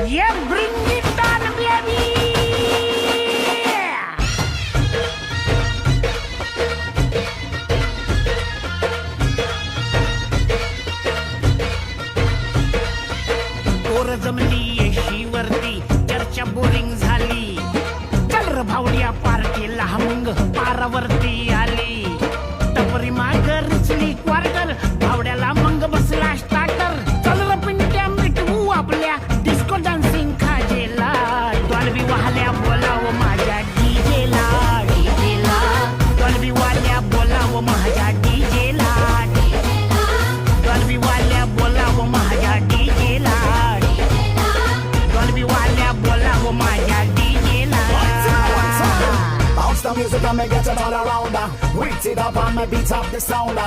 Yeah, bring it on, baby. पोर जमली येशीवरती चर्चा बोरिंग झाली. चल र भावड्या पार्टीला मग पारावरती आली. टपरी माग रुचली क्वार्टर भावड्याला मग बसला स्टार्टर. चल र पिंट्या मिटवू आपल्या डिस्को डान्सिंग खाजेला. डॉल्बी वाल्या बोलाव माझ्या डीजेला. डीजेला डॉल्बी वाल्या बोलाव माझ्या डीजेला. डॉल्बी वाल्या बोलाव माझ्या डीजेला. डॉल्बी वाल्या बोलाव माझ्या डीजेला. Bounce the music and me get it all around. Wait it up and me beat up the sound.